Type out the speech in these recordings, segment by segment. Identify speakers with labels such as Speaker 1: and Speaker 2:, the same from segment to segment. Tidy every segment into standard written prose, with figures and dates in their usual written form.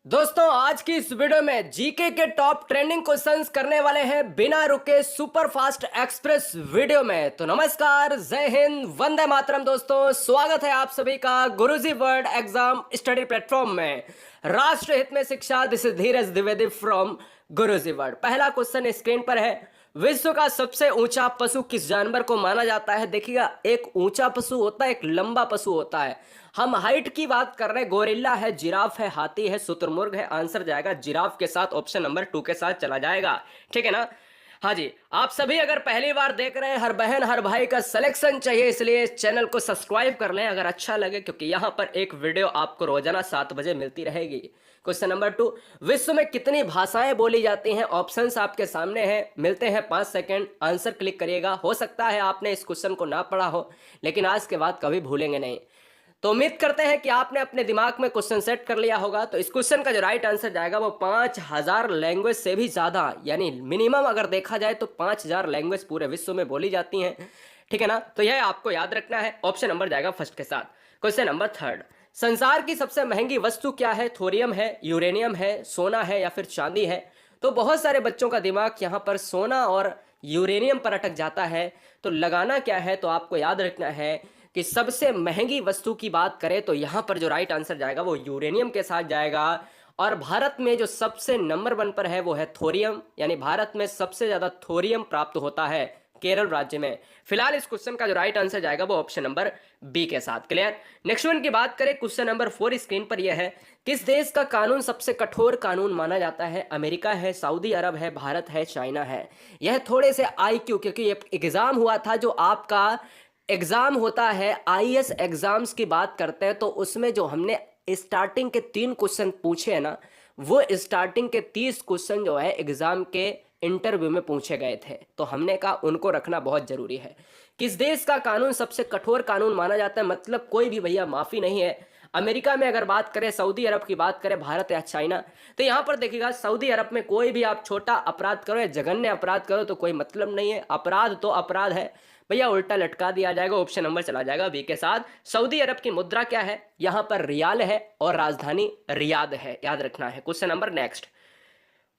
Speaker 1: दोस्तों आज की इस वीडियो में जीके के टॉप ट्रेंडिंग क्वेश्चंस करने वाले हैं बिना रुके सुपर फास्ट एक्सप्रेस वीडियो में। तो नमस्कार, जय हिंद, वंदे मातरम। दोस्तों स्वागत है आप सभी का गुरुजी वर्ल्ड एग्जाम स्टडी प्लेटफॉर्म में। राष्ट्र हित में शिक्षा, this is Dheeraj Dwivedi from Guruji world. पहला क्वेश्चन स्क्रीन पर है, विश्व का सबसे ऊंचा पशु किस जानवर को माना जाता है? देखिएगा, एक ऊंचा पशु होता है, एक लंबा पशु होता है। हम हाइट की बात कर रहे हैं, गोरिल्ला है, जिराफ है, हाथी है, शुतुरमुर्ग है। आंसर जाएगा जिराफ के साथ, ऑप्शन नंबर 2 के साथ चला जाएगा। ठीक है ना? हाँ जी, आप सभी अगर पहली बार देख रहे हैं, हर बहन हर भाई का सिलेक्शन चाहिए, इसलिए चैनल को सब्सक्राइब कर लें अगर अच्छा लगे, क्योंकि यहाँ पर एक वीडियो आपको रोजाना 7 बजे मिलती रहेगी। क्वेश्चन नंबर 2, विश्व में कितनी भाषाएं बोली जाती हैं? ऑप्शंस आपके सामने हैं, मिलते हैं 5 सेकंड, आंसर क्लिक करिएगा। हो सकता है आपने इस क्वेश्चन को ना पढ़ा हो, लेकिन आज के बाद कभी भूलेंगे नहीं। तो उम्मीद करते हैं कि आपने अपने दिमाग में क्वेश्चन सेट कर लिया होगा। तो इस क्वेश्चन का जो राइट आंसर जाएगा वो 5000 लैंग्वेज से भी ज़्यादा, यानी मिनिमम अगर देखा जाए तो 5000 लैंग्वेज पूरे विश्व में बोली जाती हैं। ठीक है ना? तो यह आपको याद रखना है। ऑप्शन नंबर जाएगा फर्स्ट के साथ। क्वेश्चन नंबर 3, संसार की सबसे महंगी वस्तु क्या है? थोरियम है, यूरेनियम है, सोना है या फिर चांदी है? तो बहुत सारे बच्चों का दिमाग यहाँ पर सोना और यूरेनियम पर अटक जाता है। तो लगाना क्या है? तो आपको याद रखना है कि सबसे महंगी वस्तु की बात करें तो यहां पर जो राइट आंसर जाएगा वो यूरेनियम के साथ जाएगा। और भारत में जो सबसे नंबर 1 पर है वो है थोरियम, यानी भारत में सबसे ज्यादा थोरियम प्राप्त होता है केरल राज्य में। फिलहाल इस क्वेश्चन का जो राइट आंसर जाएगा वो ऑप्शन नंबर बी के साथ। क्लियर? नेक्स्ट वन की बात करें, क्वेश्चन नंबर 4 स्क्रीन पर यह है, किस देश का कानून सबसे कठोर कानून माना जाता है? अमेरिका है, सऊदी अरब है, भारत है, चाइना है? यह थोड़े से IQ, क्योंकि एग्जाम हुआ था, जो आपका एग्जाम होता है आईएएस एग्जाम्स की बात करते हैं, तो उसमें जो हमने स्टार्टिंग के 3 क्वेश्चन पूछे हैं ना, वो स्टार्टिंग के 30 क्वेश्चन जो है एग्जाम के इंटरव्यू में पूछे गए थे। तो हमने कहा उनको रखना बहुत जरूरी है। किस देश का कानून सबसे कठोर कानून माना जाता है? मतलब कोई भी भैया माफी नहीं है। अमेरिका में अगर बात करें, सऊदी अरब की बात करें, भारत या चाइना, तो यहां पर देखिएगा सऊदी अरब में कोई भी आप छोटा अपराध करो या जघन्य अपराध करो तो कोई मतलब नहीं है, अपराध तो अपराध है भैया, उल्टा लटका दिया जाएगा। ऑप्शन नंबर चला जाएगा बी के साथ। सऊदी अरब की मुद्रा क्या है? यहां पर रियाल है और राजधानी रियाद है, याद रखना है। क्वेश्चन नंबर नेक्स्ट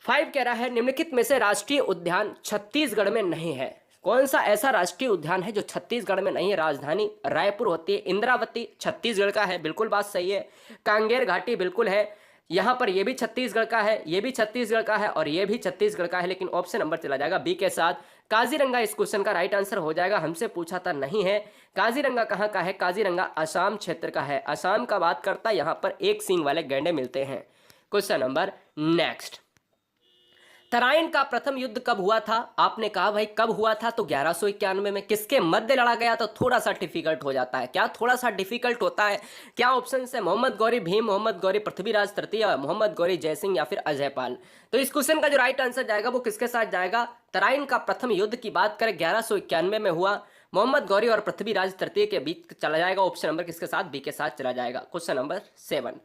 Speaker 1: 5 कह रहा है, निम्नलिखित में से राष्ट्रीय उद्यान छत्तीसगढ़ में नहीं है? कौन सा ऐसा राष्ट्रीय उद्यान है जो छत्तीसगढ़ में नहीं है? राजधानी रायपुर होती है। इंद्रावती छत्तीसगढ़ का है, बिल्कुल बात सही है। कांगेर घाटी बिल्कुल है, यहां पर ये भी छत्तीसगढ़ का है, ये भी छत्तीसगढ़ का है और ये भी छत्तीसगढ़ का है, लेकिन ऑप्शन नंबर चला जाएगा बी के साथ। काजीरंगा इस क्वेश्चन का राइट आंसर हो जाएगा। हमसे पूछा था, नहीं है। काजीरंगा कहाँ का है? काजीरंगा असम क्षेत्र का है। असम का बात करता है, यहां पर एक सींग वाले गैंडे मिलते हैं। क्वेश्चन नंबर नेक्स्ट, तराइन का प्रथम युद्ध कब हुआ था? आपने कहा भाई कब हुआ था, तो 1191 में। किसके मध्य लड़ा गया? तो थोड़ा सा डिफिकल्ट हो जाता है। क्या थोड़ा सा डिफिकल्ट होता है? क्या ऑप्शन है? मोहम्मद गौरी भीम, मोहम्मद गौरी पृथ्वीराज तृतीय, मोहम्मद गौरी जयसिंह या फिर अजय पाल? तो इस क्वेश्चन का जो राइट आंसर जाएगा वो किसके साथ जाएगा? तराइन का प्रथम युद्ध की बात करें 1191 में हुआ, मोहम्मद गौरी और पृथ्वीराज तृतीय के बीच चला जाएगा। ऑप्शन नंबर किसके साथ? बी के साथ चला जाएगा। क्वेश्चन नंबर 7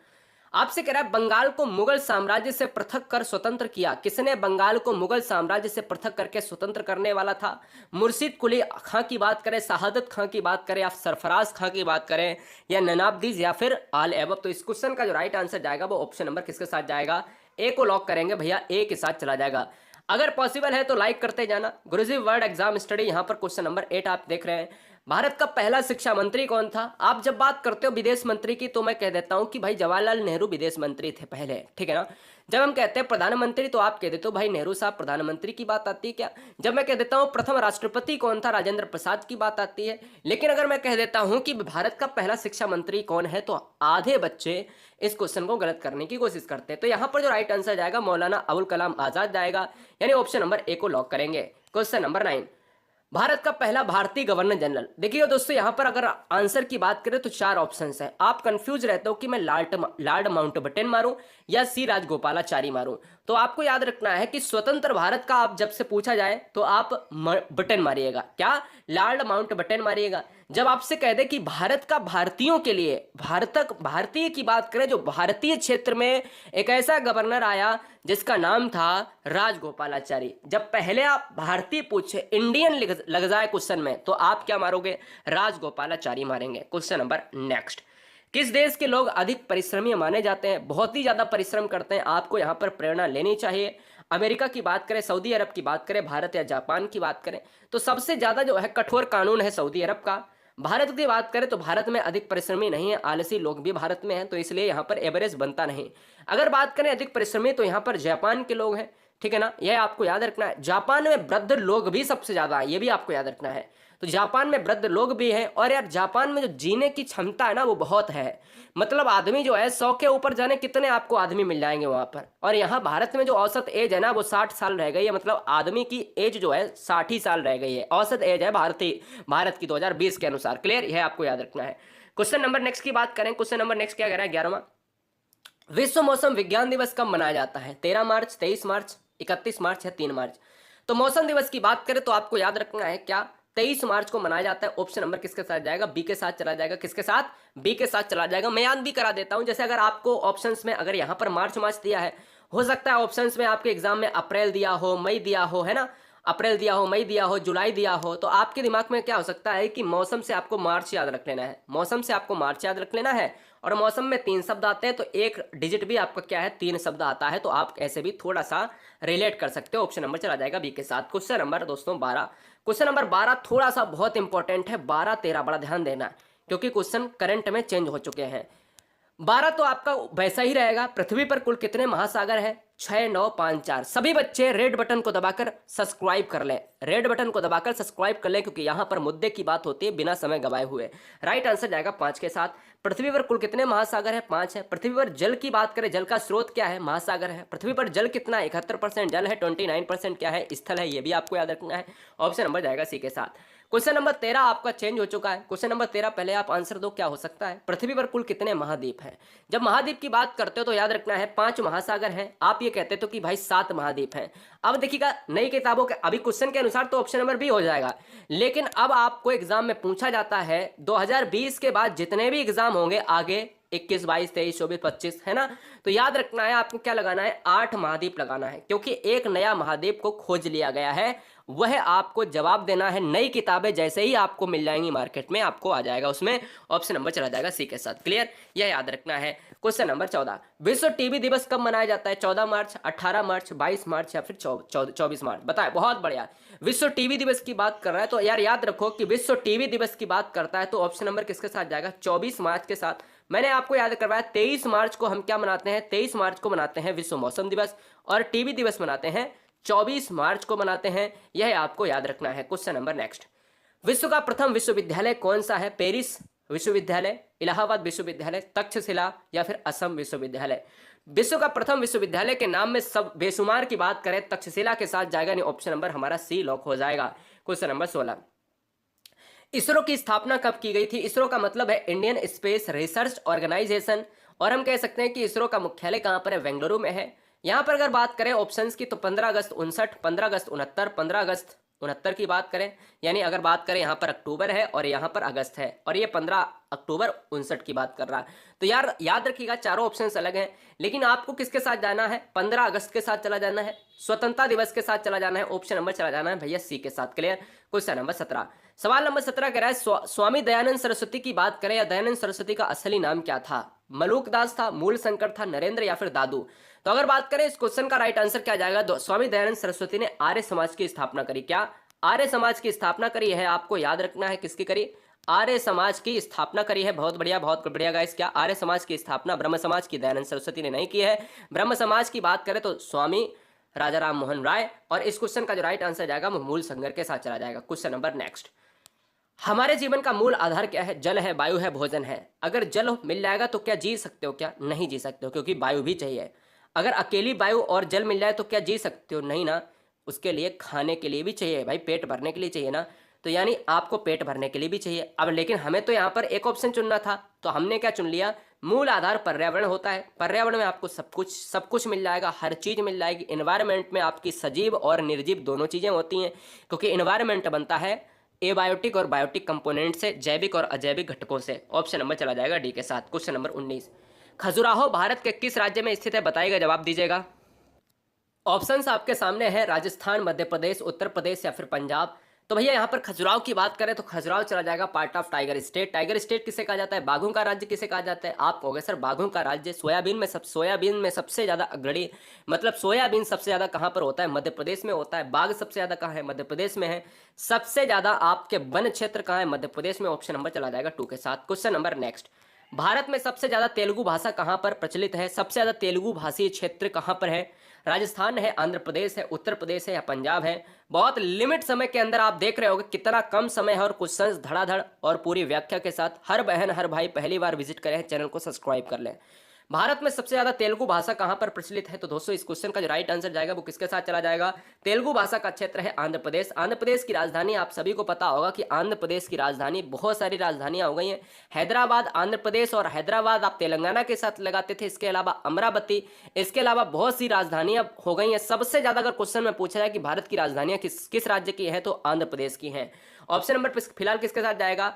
Speaker 1: आपसे कह रहा है, बंगाल को मुगल साम्राज्य से पृथक कर स्वतंत्र किया? किसने बंगाल को मुगल साम्राज्य से पृथक करके स्वतंत्र करने वाला था? मुर्शिद कुली खां की बात करें, शहादत खां की बात करें या सरफराज खां की बात करें या ननाबदीज या फिर आल एबब? तो इस क्वेश्चन का जो राइट आंसर जाएगा वो ऑप्शन नंबर किसके साथ जाएगा? ए को लॉक करेंगे भैया, ए के साथ चला जाएगा। अगर पॉसिबल है तो लाइक करते जाना। गुरुजी वर्ल्ड एग्जाम स्टडी, यहां पर क्वेश्चन नंबर 8 आप देख रहे हैं। भारत का पहला शिक्षा मंत्री कौन था? आप जब बात करते हो विदेश मंत्री की, तो मैं कह देता हूं कि भाई जवाहरलाल नेहरू विदेश मंत्री थे पहले। ठीक है ना? जब हम कहते हैं प्रधानमंत्री तो आप कह देते हो भाई नेहरू साहब प्रधानमंत्री की बात आती है क्या? जब मैं कह देता हूं प्रथम राष्ट्रपति कौन था, राजेंद्र प्रसाद की बात आती है। लेकिन अगर मैं कह देता हूं कि भारत का पहला शिक्षा मंत्री कौन है, तो आधे बच्चे इस क्वेश्चन को गलत करने की कोशिश करते हैं। तो यहां पर जो राइट आंसर जाएगा मौलाना अबुल कलाम आजाद जाएगा, यानी ऑप्शन नंबर ए को लॉक करेंगे। क्वेश्चन नंबर 9, भारत का पहला भारतीय गवर्नर जनरल। देखिए दोस्तों, यहां पर अगर आंसर की बात करें तो 4 ऑप्शंस हैं। आप कंफ्यूज रहते हो कि मैं लॉर्ड माउंटबेटन मारूं या सी राजगोपालाचारी मारूं। तो आपको याद रखना है कि स्वतंत्र भारत का आप जब से पूछा जाए तो आप बटन मारिएगा। क्या? लॉर्ड माउंटबेटन मारिएगा। जब आपसे कह दे कि भारत का भारतीयों के लिए, भारतीय की बात करें, जो भारतीय क्षेत्र में एक ऐसा गवर्नर आया जिसका नाम था राजगोपालाचारी। जब पहले आप भारतीय पूछे, इंडियन लग जाए क्वेश्चन में, तो आप क्या मारोगे? राजगोपालाचारी मारेंगे। क्वेश्चन नंबर नेक्स्ट, किस देश के लोग अधिक परिश्रमी माने जाते हैं? बहुत ही ज़्यादा परिश्रम करते हैं, आपको यहाँ पर प्रेरणा लेनी चाहिए। अमेरिका की बात करें, सऊदी अरब की बात करें, भारत या जापान की बात करें तो सबसे ज़्यादा जो है कठोर कानून है सऊदी अरब का। भारत की बात करें तो भारत में अधिक परिश्रमी नहीं है, आलसी लोग भी भारत में हैं, तो इसलिए यहाँ पर एवरेज बनता नहीं। अगर बात करें अधिक परिश्रमी तो यहाँ पर जापान के लोग हैं, ठीक है ना, यह आपको याद रखना है। जापान में वृद्ध लोग भी सबसे ज़्यादा है, ये भी आपको याद रखना है। तो जापान में वृद्ध लोग भी हैं और यार जापान में जो जीने की क्षमता है ना वो बहुत है। मतलब आदमी जो है 100 के ऊपर जाने कितने आपको आदमी मिल जाएंगे वहां पर। और यहाँ भारत में जो औसत एज है ना वो 60 साल रह गई है, मतलब आदमी की एज जो है 60 ही साल रह गई है, औसत एज है भारत की 2020 के अनुसार। क्लियर, यह आपको याद रखना है। क्वेश्चन नंबर नेक्स्ट की बात करें, क्वेश्चन नंबर नेक्स्ट क्या कह रहा है 11वां, विश्व मौसम विज्ञान दिवस कब मनाया जाता है? 13 मार्च, 23 मार्च, 31 मार्च या 3 मार्च? तो मौसम दिवस की बात करें तो आपको याद रखना है क्या 23 मार्च को मनाया जाता है। ऑप्शन नंबर किसके साथ जाएगा? बी के साथ चला जाएगा। किसके साथ? बी के साथ चला जाएगा। मैं याद भी करा देता हूं, जैसे अगर आपको ऑप्शंस में अगर यहां पर मार्च दिया है, हो सकता है ऑप्शंस में आपके एग्जाम में अप्रैल दिया हो, मई दिया हो, है ना, अप्रैल दिया हो, मई दिया हो, जुलाई दिया हो, तो आपके दिमाग में क्या हो सकता है कि मौसम से आपको मार्च याद रख लेना है, मौसम से आपको मार्च याद रख लेना है। और मौसम में 3 शब्द आते हैं तो एक डिजिट भी आपका क्या है 3 शब्द आता है, तो आप ऐसे भी थोड़ा सा रिलेट कर सकते हो। ऑप्शन नंबर चला जाएगा बी के साथ। क्वेश्चन नंबर दोस्तों 12, क्वेश्चन नंबर 12 थोड़ा सा बहुत इंपॉर्टेंट है, 12 13 बड़ा ध्यान देना है क्योंकि क्वेश्चन करंट में चेंज हो चुके हैं। 12 तो आपका वैसा ही रहेगा। पृथ्वी पर कुल कितने महासागर हैं? 6 9 5 4। सभी बच्चे रेड बटन को दबाकर सब्सक्राइब कर लें, रेड बटन को दबाकर सब्सक्राइब कर लें क्योंकि यहां पर मुद्दे की बात होती है बिना समय गवाए हुए। राइट आंसर जाएगा 5 के साथ। पृथ्वी पर कुल कितने महासागर है? 5 है। पृथ्वी पर जल की बात करें, जल का स्रोत क्या है? महासागर है। पृथ्वी पर जल कितना है? 71% जल है, 29% क्या है? स्थल है। ये भी आपको याद रखना है। ऑप्शन नंबर जाएगा सी के साथ। क्वेश्चन नंबर 13 आपका चेंज हो चुका है। क्वेश्चन नंबर 13 पहले आप आंसर दो, क्या हो सकता है? पृथ्वी पर कुल कितने महाद्वीप हैं? जब महाद्वीप की बात करते हो तो याद रखना है 5 महासागर हैं। आप ये कहते तो कि भाई 7 महाद्वीप हैं। अब देखिएगा नई किताबों के अभी क्वेश्चन के अनुसार तो ऑप्शन नंबर बी हो जाएगा, लेकिन अब आपको एग्जाम में पूछा जाता है 2020 के बाद जितने भी एग्जाम होंगे आगे 21 22 23 24 25, है ना, तो याद रखना है आपको क्या लगाना है? 8 महाद्वीप लगाना है क्योंकि एक नया महाद्वीप को खोज लिया गया है। वह आपको जवाब देना है। नई किताबें जैसे ही आपको मिल जाएंगी मार्केट में आपको आ जाएगा उसमें। ऑप्शन नंबर चला जाएगा सी के साथ। क्लियर, यह याद रखना है। क्वेश्चन नंबर 14, विश्व टीबी दिवस कब मनाया जाता है? 14 मार्च, 18 मार्च, 22 मार्च या फिर 24 मार्च? बताए, बहुत बढ़िया। विश्व टीबी दिवस की बात कर रहा है तो यार याद रखो कि विश्व टीबी दिवस की बात करता है तो ऑप्शन नंबर किसके साथ जाएगा? 24 मार्च के साथ। मैंने आपको याद करवाया 23 मार्च को हम क्या मनाते हैं? 23 मार्च को मनाते हैं विश्व मौसम दिवस, और टीबी दिवस मनाते हैं 24 मार्च को मनाते हैं। यह आपको याद रखना है। क्वेश्चन नंबर नेक्स्ट, विश्व का प्रथम विश्वविद्यालय कौन सा है? पेरिस विश्वविद्यालय, इलाहाबाद विश्वविद्यालय, तक्षशिला या फिर असम विश्वविद्यालय? विश्व का प्रथम विश्वविद्यालय के नाम में सब बेशुमार की बात करें तक्षशिला के साथ जाएगा, नहीं ऑप्शन नंबर हमारा सी लॉक हो जाएगा। क्वेश्चन नंबर 16, इसरो की स्थापना कब की गई थी? इसरो का मतलब है इंडियन स्पेस रिसर्च ऑर्गेनाइजेशन, और हम कह सकते हैं कि इसरो का मुख्यालय कहां पर है? बेंगलुरु में है। यहां पर अगर बात करें ऑप्शंस की तो 15 अगस्त 59, 15 अगस्त 69, 15 अगस्त 69 की बात करें, यानी अगर बात करें यहाँ पर अक्टूबर है और यहाँ पर अगस्त है, और ये 15 अक्टूबर 59 की बात कर रहा है। तो यार याद रखिएगा चारों ऑप्शंस अलग हैं, लेकिन आपको किसके साथ जाना है? 15 अगस्त के साथ चला जाना है, स्वतंत्रता दिवस के साथ चला जाना है, ऑप्शन नंबर चला जाना है भैया सी के साथ। क्लियर। क्वेश्चन नंबर 17, सवाल नंबर 17 कह रहा है स्वामी दयानंद सरस्वती की बात करें या दयानंद सरस्वती का असली नाम क्या था? मलूक दास था, मूल शंकर था, नरेंद्र या फिर दादू? तो अगर बात करें इस क्वेश्चन का राइट आंसर क्या जाएगा? स्वामी दयानंद सरस्वती ने आर्य समाज की स्थापना करी। क्या? आर्य समाज की स्थापना करी है। आपको याद रखना है किसकी करी? आर्य समाज की स्थापना करी है। बहुत बढ़िया, बहुत बढ़िया गाइस। क्या आर्य समाज की स्थापना ब्रह्म समाज की दयानंद सरस्वती ने नहीं की है। ब्रह्म समाज की बात करें तो स्वामी राजा राम मोहन राय, और इस क्वेश्चन का जो राइट आंसर जाएगा वो मूल संगर के साथ चला जाएगा। क्वेश्चन नंबर नेक्स्ट, हमारे जीवन का मूल आधार क्या है? जल है, वायु है, भोजन है। अगर जल मिल जाएगा तो क्या जी सकते हो? क्या नहीं जी सकते हो, क्योंकि वायु भी चाहिए। अगर अकेली वायु और जल मिल जाए तो क्या जी सकते हो? नहीं ना, उसके लिए खाने के लिए भी चाहिए भाई, पेट भरने के लिए चाहिए ना, तो यानी आपको पेट भरने के लिए भी चाहिए। अब लेकिन हमें तो यहाँ पर एक ऑप्शन चुनना था, तो हमने क्या चुन लिया? मूल आधार पर्यावरण होता है। पर्यावरण में आपको सब कुछ मिल जाएगा, हर चीज़ मिल जाएगी। इन्वायरमेंट में आपकी सजीव और निर्जीव दोनों चीज़ें होती हैं, क्योंकि इन्वायरमेंट बनता है एबायोटिक और बायोटिक कंपोनेंट से, जैविक और अजैविक घटकों से। ऑप्शन नंबर चला जाएगा डी के साथ। क्वेश्चन नंबर 19, खजुराहो भारत के किस राज्य में स्थित है? बताइएगा, जवाब दीजिएगा। ऑप्शंस आपके सामने है, राजस्थान, मध्य प्रदेश, उत्तर प्रदेश या फिर पंजाब। तो भैया यहाँ पर खजुराहो की बात करें तो खजुराहो चला जाएगा part of tiger state. Tiger state किसे कहा जाता है? बाघों का राज्य किसे कहा जाता है? आप कहोगे सर बाघों का राज्य सोयाबीन में सबसे ज्यादा अग्रणी, मतलब सोयाबीन सबसे ज्यादा कहाँ पर होता है? मध्य प्रदेश में होता है। बाघ सबसे ज्यादा कहाँ है? मध्य प्रदेश में है। सबसे ज्यादा आपके वन क्षेत्र कहाँ है? मध्य प्रदेश में। ऑप्शन नंबर चला जाएगा 2 के साथ। क्वेश्चन नंबर नेक्स्ट, भारत में सबसे ज्यादा तेलुगु भाषा कहां पर प्रचलित है? सबसे ज्यादा तेलुगु भाषी क्षेत्र कहां पर है? राजस्थान है, आंध्र प्रदेश है, उत्तर प्रदेश है या पंजाब है? बहुत लिमिट समय के अंदर आप देख रहे होगे कितना कम समय है और क्वेश्चंस धड़ाधड़ और पूरी व्याख्या के साथ। हर बहन हर भाई पहली बार विजिट करें, चैनल को सब्सक्राइब कर लें। भारत में सबसे ज्यादा तेलुगु भाषा कहां पर प्रचलित है? तो दोस्तों इस क्वेश्चन का जो राइट आंसर जाएगा वो किसके साथ चला जाएगा? तेलुगु भाषा का क्षेत्र है आंध्र प्रदेश। आंध्र प्रदेश की राजधानी आप सभी को पता होगा कि आंध्र प्रदेश की राजधानी, बहुत सारी राजधानियां हो गई हैं। हैदराबाद आंध्र प्रदेश और हैदराबाद आप तेलंगाना के साथ लगाते थे। इसके अलावा अमरावती, इसके अलावा बहुत सी राजधानियां हो गई हैं। सबसे ज्यादा अगर क्वेश्चन में पूछा जाए कि भारत की राजधानियां किस राज्य की है तो आंध्र प्रदेश की हैं। ऑप्शन नंबर फिलहाल किसके साथ जाएगा?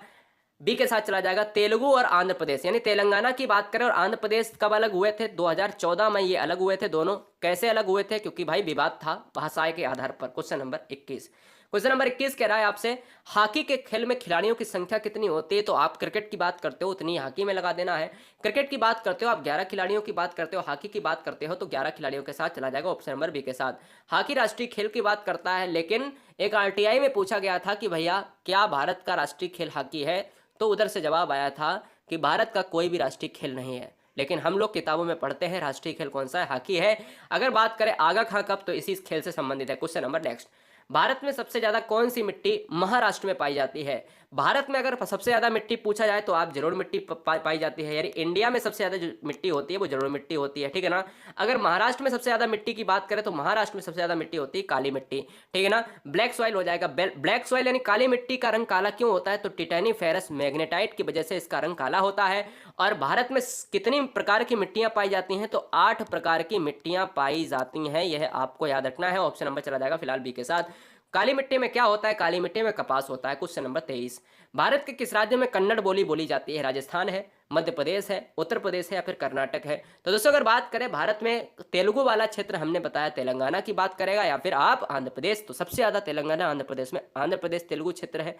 Speaker 1: बी के साथ चला जाएगा। तेलुगु और आंध्र प्रदेश, यानी तेलंगाना की बात करें और आंध्र प्रदेश कब अलग हुए थे? 2014 में ये अलग हुए थे दोनों। कैसे अलग हुए थे? क्योंकि भाई विवाद था भाषाएं के आधार पर। क्वेश्चन नंबर 21, क्वेश्चन नंबर 21 कह रहा है आपसे, हॉकी के खेल में खिलाड़ियों की संख्या कितनी होती है? तो आप क्रिकेट की बात करते हो उतनी हॉकी में लगा देना है। क्रिकेट की बात करते हो आप 11 खिलाड़ियों की बात करते हो, हॉकी की बात करते हो तो 11 खिलाड़ियों के साथ चला जाएगा। ऑप्शन नंबर बी के साथ। हॉकी राष्ट्रीय खेल की बात करता है, लेकिन एक आरटीआई में पूछा गया था कि भैया क्या भारत का राष्ट्रीय खेल हॉकी है? तो उधर से जवाब आया था कि भारत का कोई भी राष्ट्रीय खेल नहीं है, लेकिन हम लोग किताबों में पढ़ते हैं राष्ट्रीय खेल कौन सा है? हॉकी है। अगर बात करें आगा खां कप, तो इसी खेल से संबंधित है। क्वेश्चन नंबर नेक्स्ट, भारत में सबसे ज्यादा कौन सी मिट्टी महाराष्ट्र में पाई जाती है? भारत में अगर सबसे ज्यादा मिट्टी पूछा जाए तो आप जलोढ़ मिट्टी पाई जाती है, यानी इंडिया में सबसे ज्यादा जो मिट्टी होती है वो जलोढ़ मिट्टी होती है, ठीक है ना। अगर महाराष्ट्र में सबसे ज्यादा मिट्टी की बात करें तो महाराष्ट्र में सबसे ज्यादा मिट्टी होती है काली मिट्टी, ठीक है ना। ब्लैक सॉइल हो जाएगा। ब्लैक सॉइल यानी काली मिट्टी का रंग काला क्यों होता है? तो टिटेनी फेरस मैग्नेटाइट की वजह से इसका रंग काला होता है। और भारत में कितनी प्रकार की मिट्टियां पाई जाती हैं? तो 8 प्रकार की मिट्टियां पाई जाती हैं, यह आपको याद रखना है। ऑप्शन नंबर चला जाएगा फिलहाल बी के साथ। काली मिट्टी में क्या होता है? काली मिट्टी में कपास होता है। क्वेश्चन नंबर 23, भारत के किस राज्य में कन्नड़ बोली बोली जाती है? राजस्थान है, मध्य प्रदेश है, उत्तर प्रदेश है या फिर कर्नाटक है? तो दोस्तों अगर बात करें भारत में तेलुगु वाला क्षेत्र, हमने बताया तेलंगाना की बात करेगा या फिर आप आंध्र प्रदेश, तो सबसे ज्यादा तेलंगाना आंध्र प्रदेश में, आंध्र प्रदेश तेलुगु क्षेत्र है।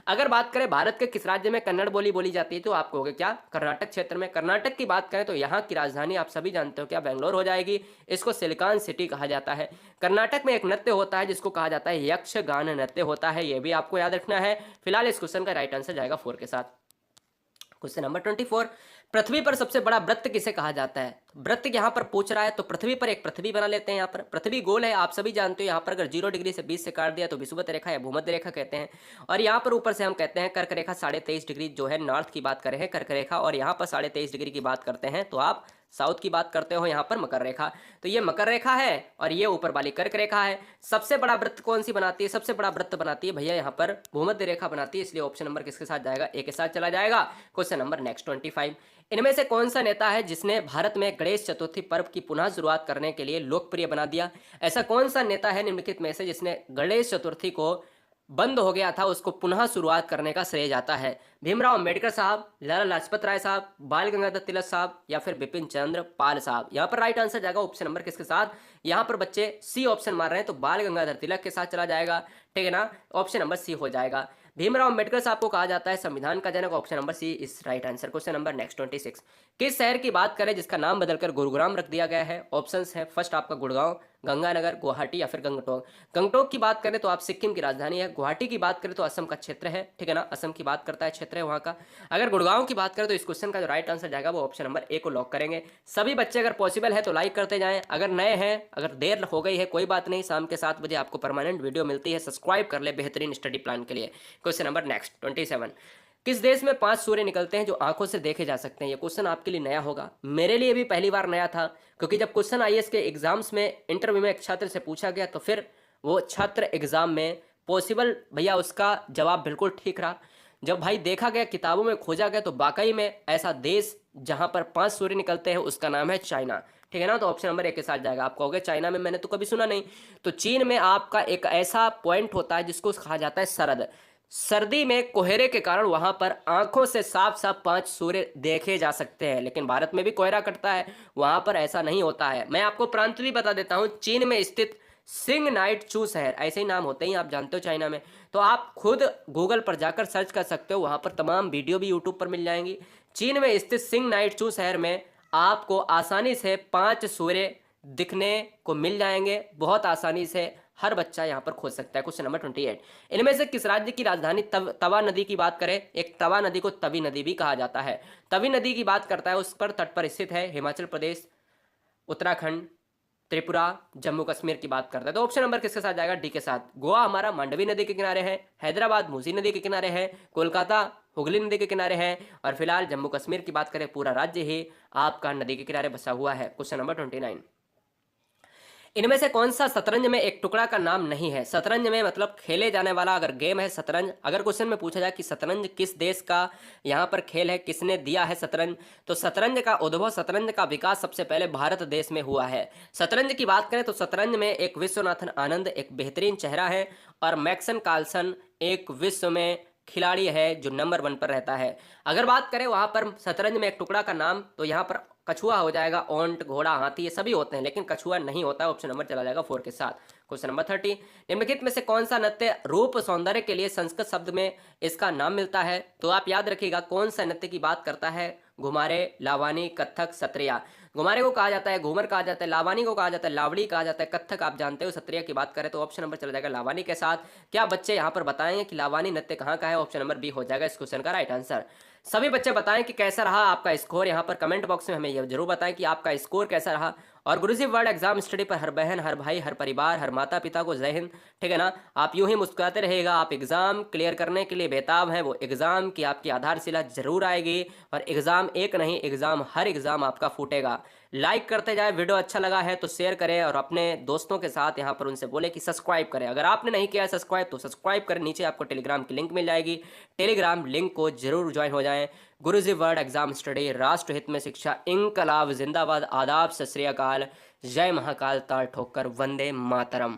Speaker 1: अगर बात करें भारत के किस राज्य में कन्नड़ बोली बोली जाती है तो आप कहोगे क्या? कर्नाटक क्षेत्र में। कर्नाटक की बात करें तो यहाँ की राजधानी आप सभी जानते हो क्या? बेंगलोर हो जाएगी। इसको सिलिकॉन सिटी कहा जाता है। कर्नाटक में एक नृत्य होता है जिसको कहा जाता है यक्षगान नृत्य होता है, यह भी आपको याद रखना है। फिलहाल इस क्वेश्चन का राइट आंसर जाएगा 4 के साथ। क्वेश्चन नंबर 24, पृथ्वी पर सबसे बड़ा वृत्त किसे कहा जाता है? वृत्त यहाँ पर पूछ रहा है तो पृथ्वी पर एक पृथ्वी बना लेते हैं। यहाँ पर पृथ्वी गोल है, आप सभी जानते हो। यहाँ पर अगर 0 डिग्री से 20 से काट दिया तो विषुवत रेखा या भूमध्य रेखा कहते हैं। और यहाँ पर ऊपर से हम कहते हैं कर्क रेखा। 23.5 डिग्री जो है नॉर्थ की बात करें है कर्क रेखा, और यहाँ पर 23.5 डिग्री की बात करते हैं तो आप साउथ की बात करते हो, यहाँ पर मकर रेखा। तो ये मकर रेखा है और ये ऊपर वाली कर्क रेखा है। सबसे बड़ा वृत्त कौन सी बनाती है? सबसे बड़ा वृत्त बनाती है भैया यहाँ पर भूमध्य रेखा बनाती है, इसलिए ऑप्शन नंबर किसके साथ जाएगा? ए के साथ चला जाएगा। क्वेश्चन नंबर नेक्स्ट 25, इनमें से कौन सा नेता है जिसने भारत में गणेश चतुर्थी पर्व की पुनः शुरुआत करने के लिए लोकप्रिय बना दिया? ऐसा कौन सा नेता है निम्नलिखित में से जिसने गणेश चतुर्थी को बंद हो गया था उसको पुनः शुरुआत करने का श्रेय जाता है? भीमराव अंबेडकर साहब, लाला लाजपत राय साहब, बाल गंगाधर तिलक साहब या फिर बिपिन चंद्र पाल साहब? यहाँ पर राइट आंसर जाएगा ऑप्शन नंबर किसके साथ? यहाँ पर बच्चे सी ऑप्शन मार रहे हैं तो बाल गंगाधर तिलक के साथ चला जाएगा, ठीक है ना। ऑप्शन नंबर सी हो जाएगा। भीमराव अंबेडकर साहब को कहा जाता है संविधान का जनक। ऑप्शन नंबर सी इस right answer. Question number next 26, किस शहर की बात करें जिसका नाम बदलकर गुरुग्राम रख दिया गया है? ऑप्शंस है, फर्स्ट आपका गुड़गांव, गंगानगर, गुवाहाटी या फिर गंगटोक। गंगटोक की बात करें तो आप सिक्किम की राजधानी है। गुवाहाटी की बात करें तो असम का क्षेत्र है, ठीक है ना, असम की बात करता है, क्षेत्र है वहाँ का। अगर गुड़गांव की बात करें तो इस क्वेश्चन का जो राइट आंसर जाएगा वो ऑप्शन नंबर ए को लॉक करेंगे। सभी बच्चे अगर पॉसिबल है तो लाइक करते जाएं, अगर नए हैं, अगर देर हो गई है कोई बात नहीं, शाम के 7 बजे आपको परमानेंट वीडियो मिलती है, सब्सक्राइब कर ले बेहतरीन स्टडी प्लान के लिए। क्वेश्चन नंबर नेक्स्ट 27, किस देश में 5 सूर्य निकलते हैं जो आंखों से देखे जा सकते हैं? ये क्वेश्चन आपके लिए नया होगा, मेरे लिए भी पहली बार नया था, क्योंकि जब क्वेश्चन आईएएस के एग्जाम्स में इंटरव्यू में एक छात्र से पूछा गया तो फिर वो छात्र एग्जाम में पॉसिबल भैया उसका जवाब बिल्कुल ठीक रहा। जब भाई देखा गया, किताबों में खोजा गया तो वाकई में ऐसा देश जहां पर 5 सूर्य निकलते हैं उसका नाम है चाइना, ठीक है ना। तो ऑप्शन नंबर 1 के साथ जाएगा। आप कहोगे चाइना में मैंने तो कभी सुना नहीं, तो चीन में आपका एक ऐसा पॉइंट होता है जिसको कहा जाता है सरद। सर्दी में कोहरे के कारण वहां पर आंखों से साफ साफ 5 सूर्य देखे जा सकते हैं, लेकिन भारत में भी कोहरा कटता है, वहां पर ऐसा नहीं होता है। मैं आपको प्रांत भी बता देता हूं, चीन में स्थित सिंग नाइट चू शहर, ऐसे ही नाम होते हैं, आप जानते हो चाइना में। तो आप खुद गूगल पर जाकर सर्च कर सकते हो, वहाँ पर तमाम वीडियो भी यूट्यूब पर मिल जाएंगी। चीन में स्थित सिंग नाइट चू शहर में आपको आसानी से 5 सूर्य दिखने को मिल जाएंगे, बहुत आसानी से हर बच्चा यहाँ पर खोज सकता है। क्वेश्चन नंबर 28, इनमें से किस राज्य की राजधानी तवा नदी की बात करें? एक तवा नदी को तवी नदी भी कहा जाता है। तवी नदी की बात करता है, उस पर तट पर स्थित है। हिमाचल प्रदेश, उत्तराखंड, त्रिपुरा, जम्मू कश्मीर की बात करता है। तो ऑप्शन नंबर किसके साथ जाएगा? डी के साथ। गोवा हमारा मांडवी नदी के किनारे है, हैदराबाद मूसी नदी के किनारे है, कोलकाता हुगली नदी के किनारे है, और फिलहाल जम्मू कश्मीर की बात करें, पूरा राज्य ही आपका नदी के किनारे बसा हुआ है। क्वेश्चन नंबर 29, इनमें से कौन सा शतरंज में एक टुकड़ा का नाम नहीं है? शतरंज में मतलब खेले जाने वाला अगर गेम है शतरंज, अगर क्वेश्चन में पूछा जाए कि शतरंज किस देश का यहाँ पर खेल है, किसने दिया है शतरंज, तो शतरंज का उद्भव, शतरंज का विकास सबसे पहले भारत देश में हुआ है। शतरंज की बात करें तो शतरंज में एक विश्वनाथन आनंद एक बेहतरीन चेहरा है, और मैक्सन कार्लसन एक विश्व में खिलाड़ी है जो नंबर 1 पर रहता है। अगर बात करें वहाँ पर शतरंज में एक टुकड़ा का नाम, तो यहाँ पर कछुआ हो जाएगा, ओंट, घोड़ा, हाथी, ये सभी होते हैं, लेकिन कछुआ नहीं होता है। ऑप्शन नंबर चला जाएगा 4 के साथ। क्वेश्चन नंबर 30, निम्नलिखित में से कौन सा नृत्य रूप सौंदर्य के लिए संस्कृत शब्द में इसका नाम मिलता है? तो आप याद रखिएगा कौन सा नृत्य की बात करता है। घुमारे, लावानी, कथक, सत्रिया। घुमारे को कहा जाता है घूमर कहा जाता है, लावानी को कहा जाता है लावड़ी कहा जाता है, कथक आप जानते हो, सत्रिया की बात करें तो ऑप्शन नंबर चला जाएगा लावानी के साथ। क्या बच्चे यहाँ पर बताएंगे कि लावानी नृत्य कहाँ का है? ऑप्शन नंबर बी हो जाएगा इस क्वेश्चन का राइट आंसर। सभी बच्चे बताएं कि कैसा रहा आपका स्कोर, यहाँ पर कमेंट बॉक्स में हमें यह जरूर बताएं कि आपका स्कोर कैसा रहा। और गुरुजी वर्ल्ड एग्जाम स्टडी पर हर बहन, हर भाई, हर परिवार, हर माता पिता को जय हिंद, ठीक है ना। आप यूं ही मुस्कुराते रहेगा, आप एग्जाम क्लियर करने के लिए बेताब हैं, वो एग्जाम की आपकी आधारशिला जरूर आएगी, और एग्जाम एक नहीं, एग्जाम हर एग्जाम आपका फूटेगा। लाइक करते जाए, वीडियो अच्छा लगा है तो शेयर करें, और अपने दोस्तों के साथ यहाँ पर उनसे बोले कि सब्सक्राइब करें। अगर आपने नहीं किया है सब्सक्राइब तो सब्सक्राइब करें, नीचे आपको टेलीग्राम की लिंक मिल जाएगी, टेलीग्राम लिंक को जरूर ज्वाइन हो जाएं। गुरुजी वर्ल्ड एग्जाम स्टडी, राष्ट्र हित में शिक्षा, इंकलाब जिंदाबाद, आदाब, सत श्री अकाल, जय महाकाल, ताल ठोकर, वंदे मातरम।